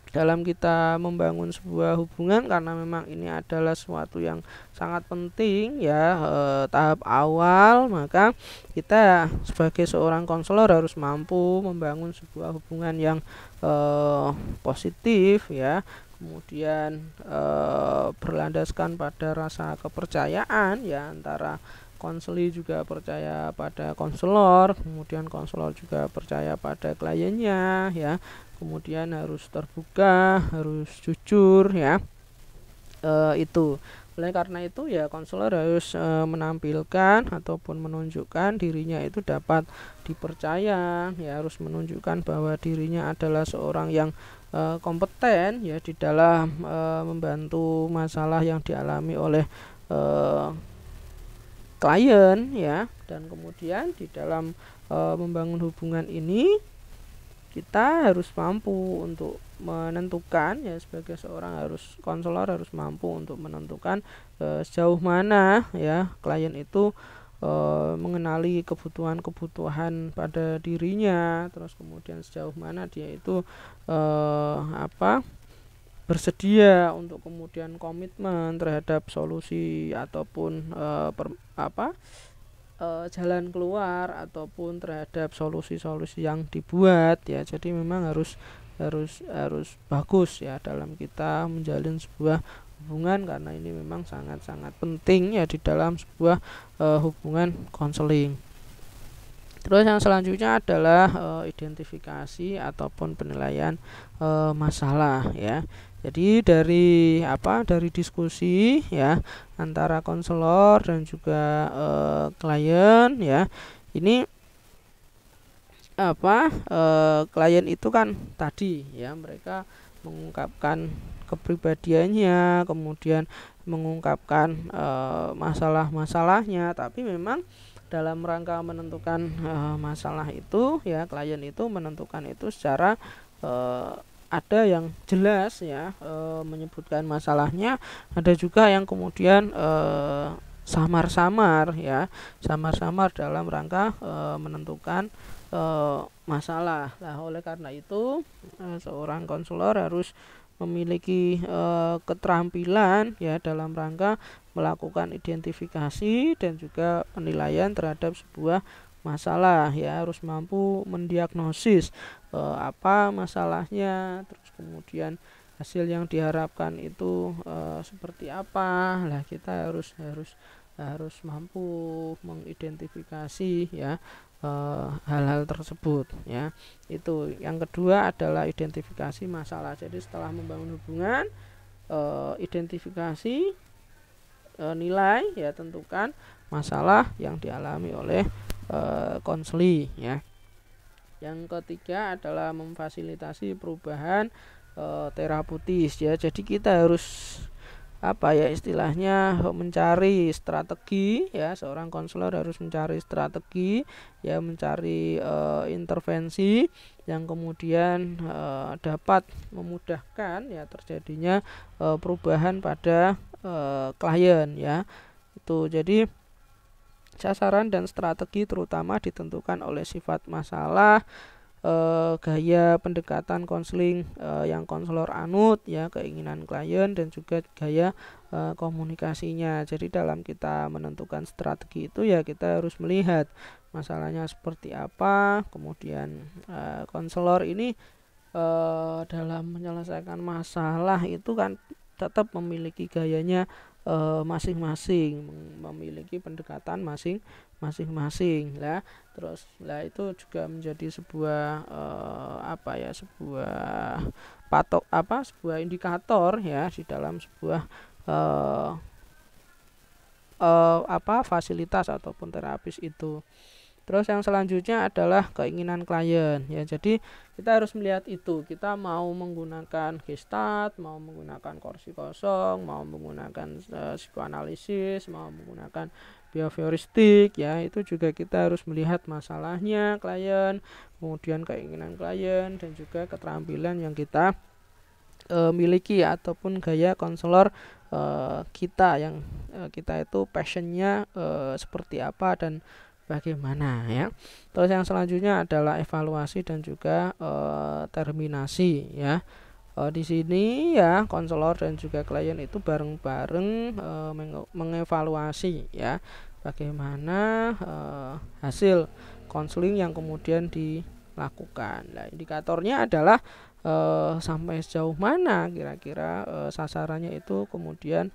dalam kita membangun sebuah hubungan, karena memang ini adalah sesuatu yang sangat penting ya, tahap awal, maka kita sebagai seorang konselor harus mampu membangun sebuah hubungan yang positif ya, kemudian berlandaskan pada rasa kepercayaan ya, antara konseli juga percaya pada konselor, kemudian konselor juga percaya pada kliennya ya, kemudian harus terbuka, harus jujur ya. Itu oleh karena itu ya, konselor harus menampilkan ataupun menunjukkan dirinya itu dapat dipercaya ya, harus menunjukkan bahwa dirinya adalah seorang yang kompeten ya di dalam membantu masalah yang dialami oleh klien ya. Dan kemudian di dalam membangun hubungan ini kita harus mampu untuk menentukan ya, sebagai seorang konselor harus mampu untuk menentukan sejauh mana ya klien itu mengenali kebutuhan-kebutuhan pada dirinya, terus kemudian sejauh mana dia itu bersedia untuk kemudian komitmen terhadap solusi ataupun jalan keluar ataupun terhadap solusi-solusi yang dibuat ya. Jadi memang harus bagus ya dalam kita menjalin sebuah hubungan, karena ini memang sangat-sangat penting ya di dalam sebuah hubungan konseling. Terus yang selanjutnya adalah identifikasi ataupun penilaian masalah ya. Jadi dari diskusi ya antara konselor dan juga klien ya, ini klien itu kan tadi ya, mereka mengungkapkan kepribadiannya, kemudian mengungkapkan masalah-masalahnya, tapi memang dalam rangka menentukan masalah itu ya, klien itu menentukan itu secara ada yang jelas ya, menyebutkan masalahnya, ada juga yang kemudian samar-samar dalam rangka menentukan masalah. Nah, oleh karena itu seorang konselor harus memiliki keterampilan ya dalam rangka melakukan identifikasi dan juga penilaian terhadap sebuah masalah ya, harus mampu mendiagnosis apa masalahnya, terus kemudian hasil yang diharapkan itu seperti apa. Lah, kita harus mampu mengidentifikasi ya hal-hal tersebut ya. Itu yang kedua adalah identifikasi masalah. Jadi setelah membangun hubungan, identifikasi, nilai ya, tentukan masalah yang dialami oleh konseli ya. Yang ketiga adalah memfasilitasi perubahan terapeutis ya. Jadi kita harus istilahnya mencari strategi ya, seorang konselor harus mencari strategi ya, mencari intervensi yang kemudian dapat memudahkan ya terjadinya perubahan pada klien ya. Itu jadi Sasaran dan strategi terutama ditentukan oleh sifat masalah, gaya pendekatan konseling yang konselor anut, ya, keinginan klien, dan juga gaya komunikasinya. Jadi dalam kita menentukan strategi itu ya kita harus melihat masalahnya seperti apa, kemudian konselor ini dalam menyelesaikan masalah itu kan tetap memiliki gayanya masing-masing, memiliki pendekatan masing-masing lah. Terus lah itu juga menjadi sebuah sebuah indikator ya di dalam sebuah fasilitas ataupun terapis itu. Terus yang selanjutnya adalah keinginan klien, ya. Jadi kita harus melihat itu, kita mau menggunakan Gestalt, mau menggunakan kursi kosong, mau menggunakan psikoanalisis, mau menggunakan behavioristik, ya, itu juga kita harus melihat masalahnya klien, kemudian keinginan klien, dan juga keterampilan yang kita miliki ataupun gaya konselor kita yang kita itu passionnya seperti apa dan bagaimana, ya. Terus yang selanjutnya adalah evaluasi dan juga terminasi, ya. Di sini ya konselor dan juga klien itu bareng-bareng mengevaluasi, ya, bagaimana hasil konseling yang kemudian dilakukan. Nah, indikatornya adalah sampai sejauh mana kira-kira sasarannya itu kemudian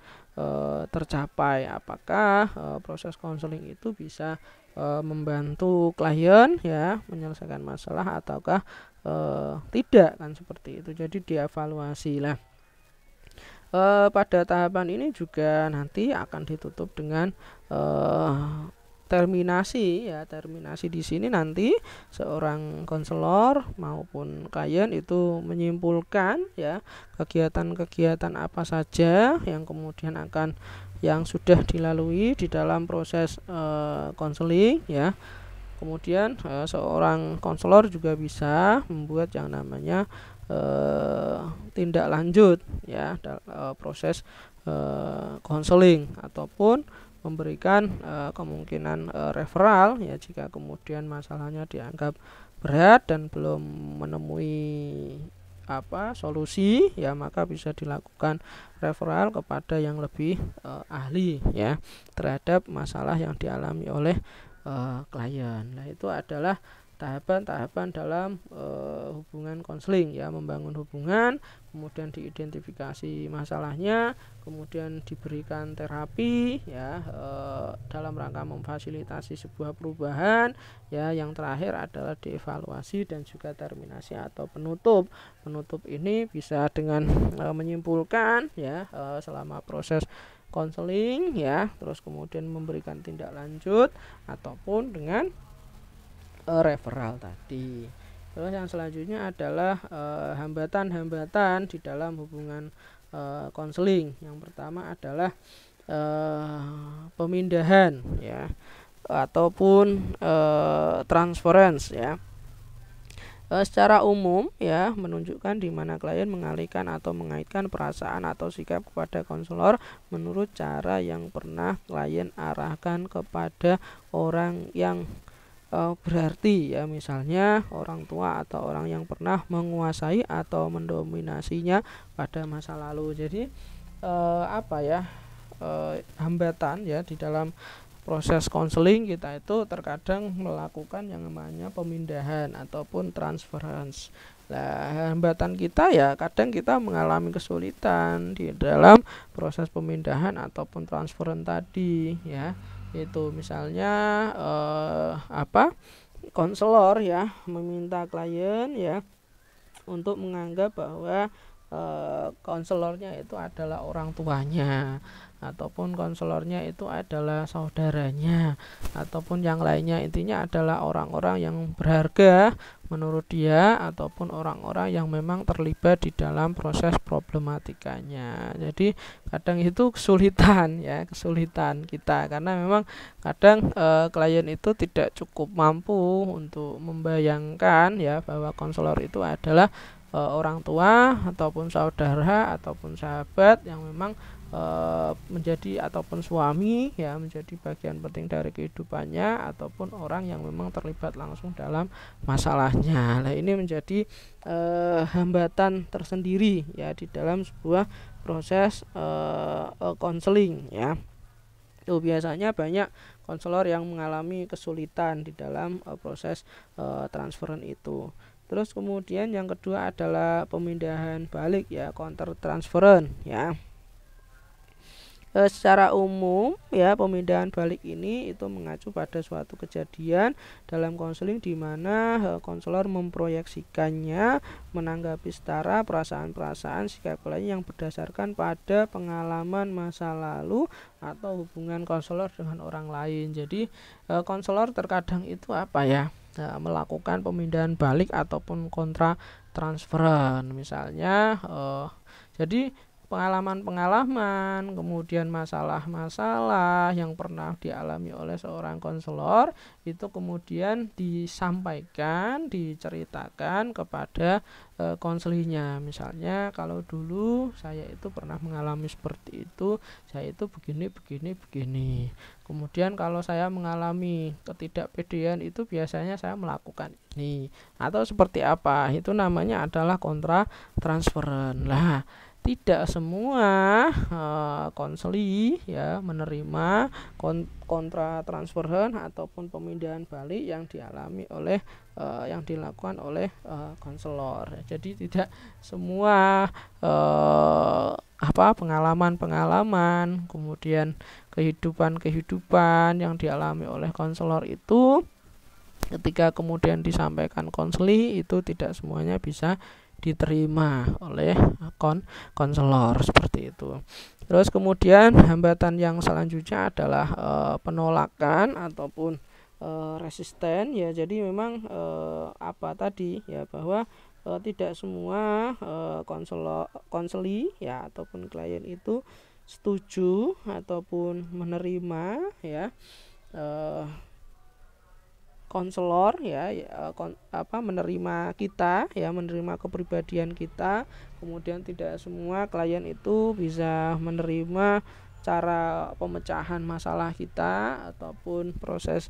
tercapai, apakah proses konseling itu bisa membantu klien, ya, menyelesaikan masalah ataukah tidak, kan seperti itu. Jadi dievaluasi lah. Pada tahapan ini juga nanti akan ditutup dengan terminasi, ya. Terminasi di sini nanti seorang konselor maupun klien itu menyimpulkan, ya, kegiatan-kegiatan apa saja yang kemudian yang sudah dilalui di dalam proses konseling, ya. Kemudian seorang konselor juga bisa membuat yang namanya tindak lanjut, ya, proses konseling ataupun memberikan kemungkinan referral, ya, jika kemudian masalahnya dianggap berat dan belum menemui solusi, ya, maka bisa dilakukan referral kepada yang lebih ahli, ya, terhadap masalah yang dialami oleh klien. Nah, itu adalah tahapan-tahapan dalam hubungan konseling, ya, membangun hubungan, kemudian diidentifikasi masalahnya, kemudian diberikan terapi, ya, dalam rangka memfasilitasi sebuah perubahan, ya. Yang terakhir adalah dievaluasi dan juga terminasi atau penutup. Penutup ini bisa dengan menyimpulkan, ya, selama proses konseling, ya, terus kemudian memberikan tindak lanjut ataupun dengan referral tadi. Terus yang selanjutnya adalah hambatan-hambatan di dalam hubungan konseling. Yang pertama adalah pemindahan, ya, ataupun transference, ya. Secara umum, ya, menunjukkan di mana klien mengalihkan atau mengaitkan perasaan atau sikap kepada konselor menurut cara yang pernah klien arahkan kepada orang yang berarti, ya, misalnya orang tua atau orang yang pernah menguasai atau mendominasinya pada masa lalu. Jadi hambatan, ya, di dalam proses konseling kita itu terkadang melakukan yang namanya pemindahan ataupun transference. Nah, hambatan kita, ya, kadang kita mengalami kesulitan di dalam proses pemindahan ataupun transference tadi, ya. Itu misalnya konselor, ya, meminta klien, ya, untuk menganggap bahwa konselornya itu adalah orang tuanya, ataupun konselornya itu adalah saudaranya, ataupun yang lainnya. Intinya adalah orang-orang yang berharga menurut dia, ataupun orang-orang yang memang terlibat di dalam proses problematikanya. Jadi kadang itu kesulitan, ya, kesulitan kita, karena memang kadang klien itu tidak cukup mampu untuk membayangkan, ya, bahwa konselor itu adalah orang tua ataupun saudara ataupun sahabat yang memang menjadi ataupun suami ya menjadi bagian penting dari kehidupannya ataupun orang yang memang terlibat langsung dalam masalahnya. Nah, ini menjadi hambatan tersendiri ya di dalam sebuah proses konseling ya. Tuh biasanya banyak konselor yang mengalami kesulitan di dalam proses transferan itu. Terus kemudian yang kedua adalah pemindahan balik ya, counter transferan ya. Secara umum ya pemindahan balik ini itu mengacu pada suatu kejadian dalam konseling di mana konselor memproyeksikannya menanggapi setara perasaan-perasaan sikap lain yang berdasarkan pada pengalaman masa lalu atau hubungan konselor dengan orang lain. Jadi konselor terkadang itu apa ya melakukan pemindahan balik ataupun kontra transferan misalnya jadi pengalaman-pengalaman, kemudian masalah-masalah yang pernah dialami oleh seorang konselor itu kemudian disampaikan, diceritakan kepada konselingnya. Misalnya kalau dulu saya itu pernah mengalami seperti itu, saya itu begini. Kemudian kalau saya mengalami ketidakpedean itu biasanya saya melakukan ini atau seperti apa? Itu namanya adalah kontra transferan. Lah, tidak semua konseli ya menerima kontra transferan ataupun pemindahan balik yang dialami oleh yang dilakukan oleh konselor. Jadi tidak semua pengalaman-pengalaman kemudian kehidupan yang dialami oleh konselor itu ketika kemudian disampaikan konseli itu tidak semuanya bisa diterima oleh konselor seperti itu. Terus kemudian hambatan yang selanjutnya adalah penolakan ataupun resisten ya. Jadi memang bahwa tidak semua konseli ya ataupun klien itu setuju ataupun menerima ya konselor ya menerima kita ya menerima kepribadian kita. Kemudian tidak semua klien itu bisa menerima cara pemecahan masalah kita ataupun proses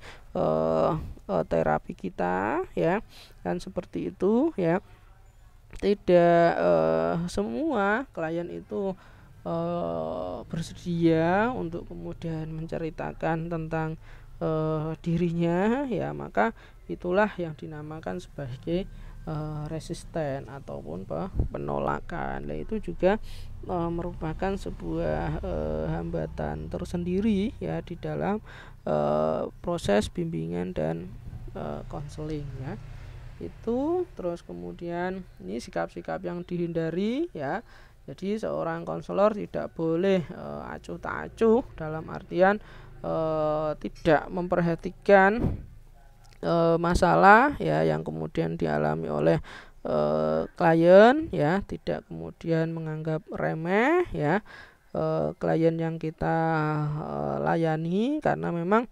terapi kita ya dan seperti itu ya. Tidak semua klien itu bersedia untuk kemudian menceritakan tentang dirinya ya, maka itulah yang dinamakan sebagai resisten ataupun penolakan. Nah, itu juga merupakan sebuah hambatan tersendiri ya di dalam proses bimbingan dan konseling ya. Itu terus kemudian ini sikap-sikap yang dihindari ya. Jadi seorang konselor tidak boleh acuh tak acuh dalam artian tidak memperhatikan masalah ya yang kemudian dialami oleh klien ya, tidak kemudian menganggap remeh ya klien yang kita layani, karena memang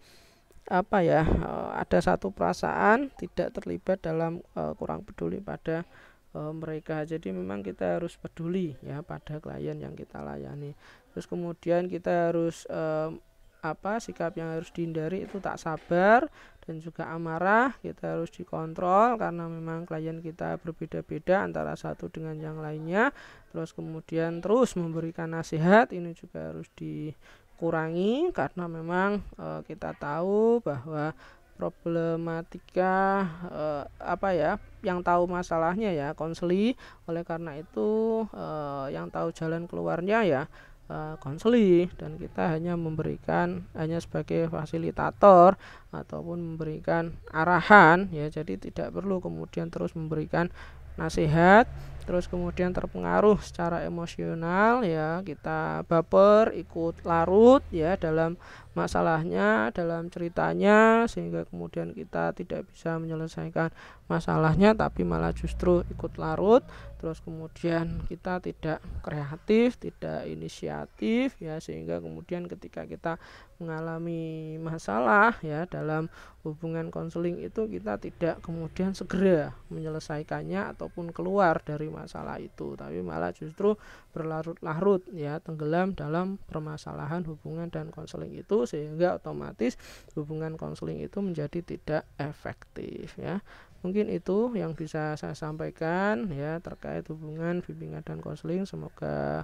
ada satu perasaan tidak terlibat dalam kurang peduli pada mereka. Jadi memang kita harus peduli ya pada klien yang kita layani. Terus kemudian kita harus sikap yang harus dihindari itu tak sabar dan juga amarah. Kita harus dikontrol karena memang klien kita berbeda-beda antara satu dengan yang lainnya. Terus kemudian terus memberikan nasihat, ini juga harus dikurangi karena memang kita tahu bahwa problematika yang tahu masalahnya ya konseli. Oleh karena itu yang tahu jalan keluarnya ya konseli, dan kita hanya sebagai fasilitator ataupun memberikan arahan ya. Jadi tidak perlu kemudian terus memberikan nasihat terus kemudian terpengaruh secara emosional ya, kita baper ikut larut ya dalam masalahnya, dalam ceritanya, sehingga kemudian kita tidak bisa menyelesaikan masalahnya tapi malah justru ikut larut. Terus kemudian kita tidak kreatif, tidak inisiatif ya, sehingga kemudian ketika kita mengalami masalah ya dalam hubungan konseling itu kita tidak kemudian segera menyelesaikannya ataupun keluar dari masalah itu, tapi malah justru berlarut-larut ya, tenggelam dalam permasalahan hubungan dan konseling itu, sehingga otomatis hubungan konseling itu menjadi tidak efektif ya. Mungkin itu yang bisa saya sampaikan ya terkait hubungan bimbingan dan konseling. Semoga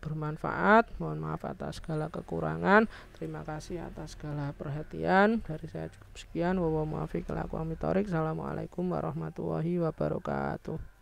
bermanfaat. Mohon maaf atas segala kekurangan. Terima kasih atas segala perhatian. Dari saya cukup sekian. Assalamualaikum warahmatullahi wabarakatuh.